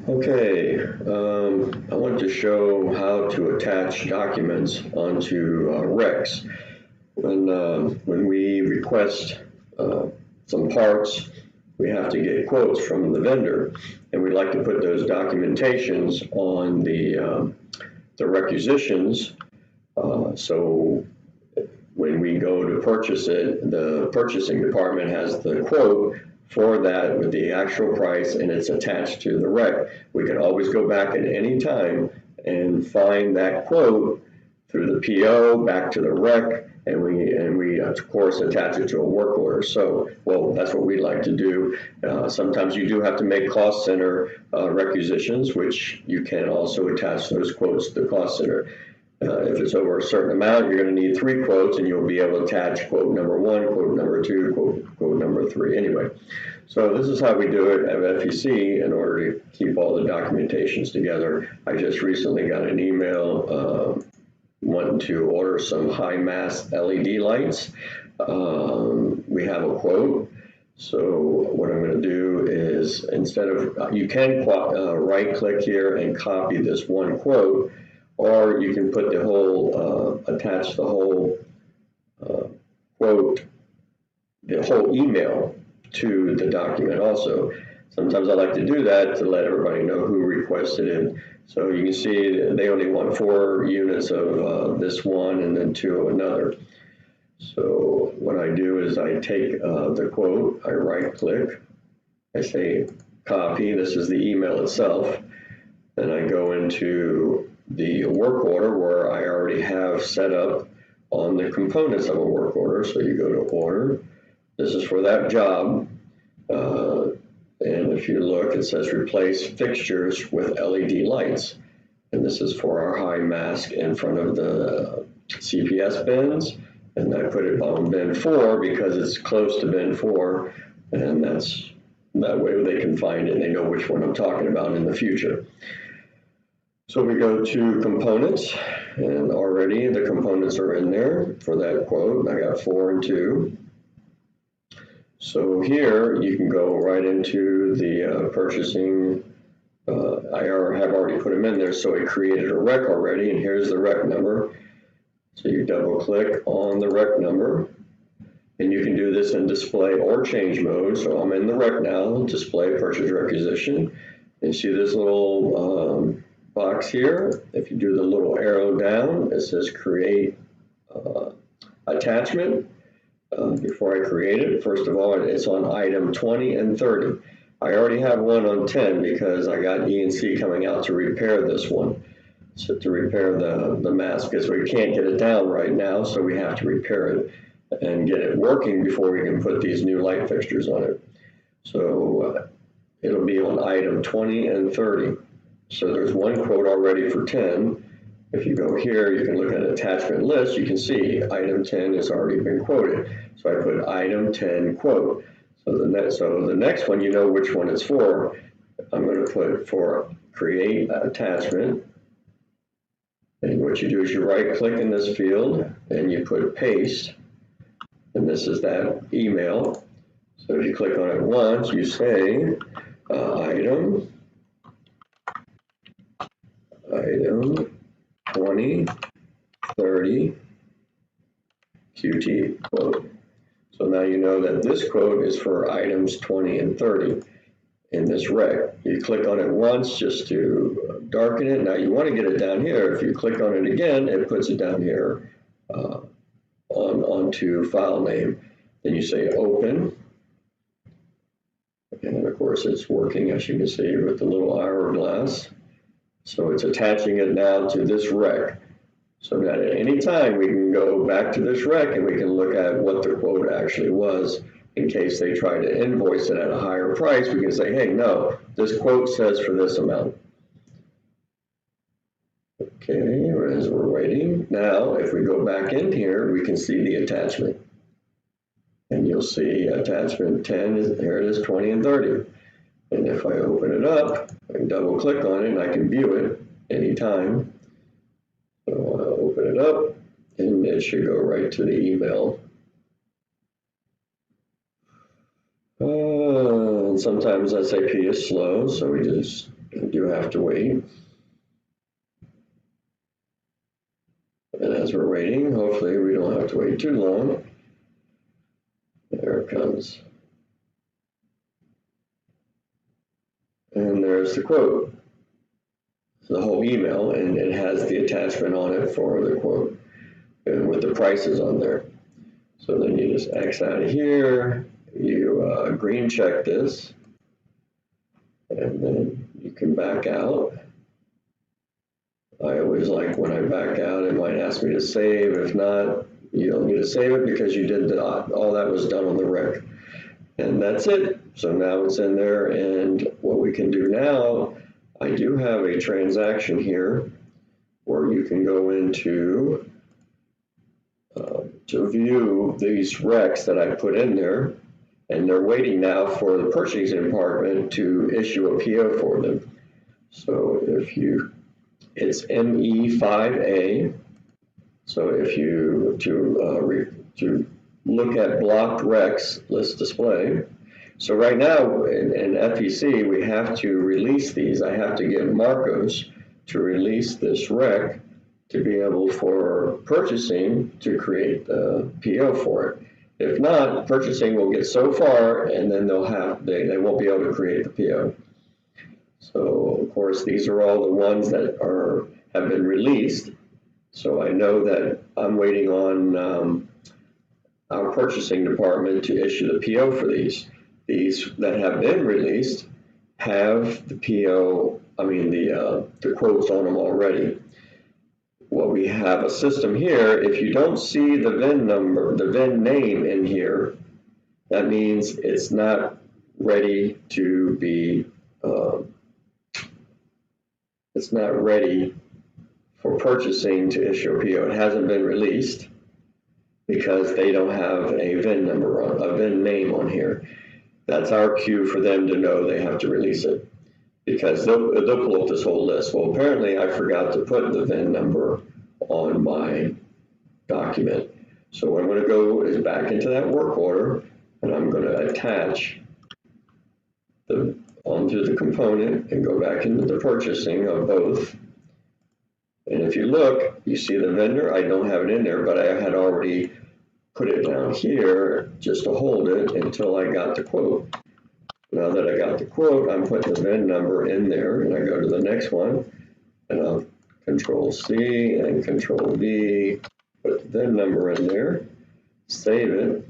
Okay, I want to show how to attach documents onto recs. When we request some parts, we have to get quotes from the vendor, and we'd like to put those documentations on the requisitions. So when we go to purchase it, the purchasing department has the quote for that with the actual price, and it's attached to the rec. We can always go back at any time and find that quote through the PO back to the rec, and we of course attach it to a work order. So, well, that's what we like to do. Sometimes you do have to make cost center requisitions, which you can also attach those quotes to the cost center. If it's over a certain amount, you're going to need 3 quotes, and you'll be able to attach quote number 1, quote number 2, quote number 3. Anyway, so this is how we do it at FEC in order to keep all the documentations together. I just recently got an email wanting to order some high mass LED lights. We have a quote. So what I'm going to do is, instead of, you can right click here and copy this one quote, or you can put the whole, attach the whole quote, the whole email to the document also. Sometimes I like to do that to let everybody know who requested it. So you can see they only want 4 units of this one and then 2 of another. So what I do is I take the quote, I right click, I say copy, this is the email itself, then I go into the work order where I already have set up on the components of a work order. So you go to order, this is for that job, and if you look, it says replace fixtures with LED lights, and this is for our high mask in front of the CPS bins, and I put it on bin 4 because it's close to bin 4, and that way they can find it and they know which one I'm talking about in the future. So we go to components, and already the components are in there for that quote. I got 4 and 2. So here you can go right into the purchasing. I have already put them in there, so it created a rec already, and here's the rec number. So you double click on the rec number, and you can do this in display or change mode. So I'm in the rec now, display purchase requisition. And see this little box here. If you do the little arrow down, it says create attachment. Before I create it, first of all, it's on item 20 and 30. I already have one on 10 because I got E&C coming out to repair this one. So to repair the mask, because we can't get it down right now, so we have to repair it and get it working before we can put these new light fixtures on it. So it'll be on item 20 and 30. So there's one quote already for 10. If you go here, you can look at attachment list. You can see item 10 has already been quoted. So I put item 10 quote. So the next one, you know which one it's for. I'm going to put for create attachment. And what you do is you right click in this field and you put paste. And this is that email. So if you click on it once, you say item 20, 30, QT quote. So now you know that this quote is for items 20 and 30 in this rec. You click on it once just to darken it. Now you want to get it down here. If you click on it again, it puts it down here onto file name. Then you say open. And of course it's working, as you can see, with the little hourglass. So it's attaching it now to this rec. So that at any time we can go back to this rec and we can look at what the quote actually was. In case they try to invoice it at a higher price, we can say, hey, no, this quote says for this amount. Okay, as we're waiting. Now, if we go back in here, we can see the attachment. And you'll see attachment 10, here it is, 20 and 30. And if I open it up, I can double click on it and I can view it anytime. So I'll open it up and it should go right to the email. And sometimes SAP is slow, so we just We do have to wait. And as we're waiting, hopefully we don't have to wait too long. There it comes. And there's the quote, the whole email, and it has the attachment on it for the quote and with the prices on there. So then you just X out of here, you green check this, and then you can back out. I always like when I back out, it might ask me to save. If not, you don't need to save it because you did all that was done on the rec. And that's it. So now it's in there, and what we can do now, I do have a transaction here where you can go into to view these recs that I put in there, and they're waiting now for the purchasing department to issue a PO for them. So it's ME5A. So if you to look at blocked recs list display. So right now in FEC we have to release these. I have to get Marcos to release this rec to be able for purchasing to create the PO for it. If not, purchasing will get so far and then they won't be able to create the PO. So of course these are all the ones that have been released. So I know that I'm waiting on our purchasing department to issue the PO for these. These that have been released have the PO, the quotes on them already. What we have a system here, if you don't see the VIN number, the VIN name in here, that means it's not ready to be, it's not ready for purchasing to issue a PO. It hasn't been released because they don't have a VIN number on, a VIN name on here. That's our cue for them to know they have to release it, because they'll pull up this whole list. Well, apparently I forgot to put the VIN number on my document. So what I'm going to go is back into that work order, and I'm going to attach onto the component and go back into the purchasing of both. And if you look, you see the vendor. I don't have it in there, but I had already put it down here just to hold it until I got the quote. Now that I got the quote, I'm putting the VIN number in there, and I go to the next one, and I'll Control C and Control V, put the VIN number in there, save it.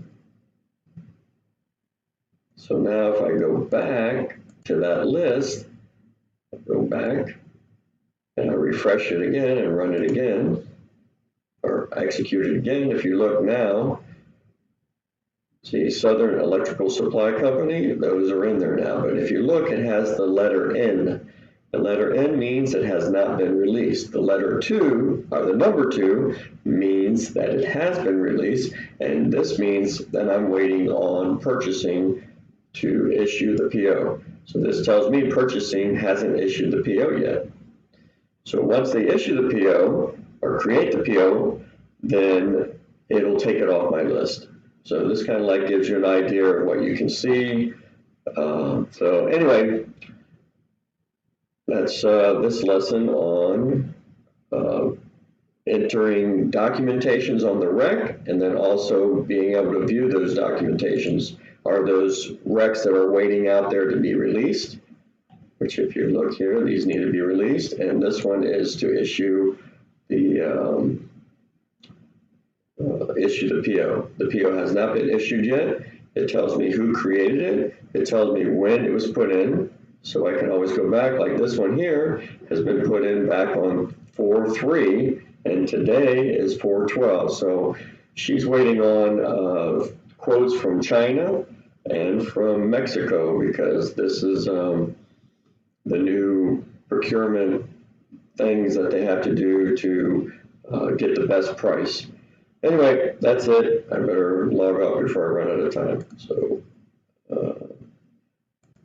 So now if I go back to that list, go back, and I refresh it again and run it again, or execute it again. If you look now, see Southern Electrical Supply Company, those are in there now. But if you look, it has the letter N. The letter N means it has not been released. The letter 2, or the number 2, means that it has been released. And this means that I'm waiting on purchasing to issue the PO. So this tells me purchasing hasn't issued the PO yet. So once they issue the PO or create the PO, then it'll take it off my list. So this kind of like gives you an idea of what you can see. So anyway, that's this lesson on entering documentations on the rec, and then also being able to view those documentations. Are those recs that are waiting out there to be released? Which if you look here, these need to be released. And this one is to issue the PO. The PO has not been issued yet. It tells me who created it. It tells me when it was put in. So I can always go back, like this one here has been put in back on 4/3, and today is 4/12. So she's waiting on quotes from China and from Mexico, because this is the new procurement things that they have to do to get the best price. Anyway, that's it. I better log out before I run out of time. So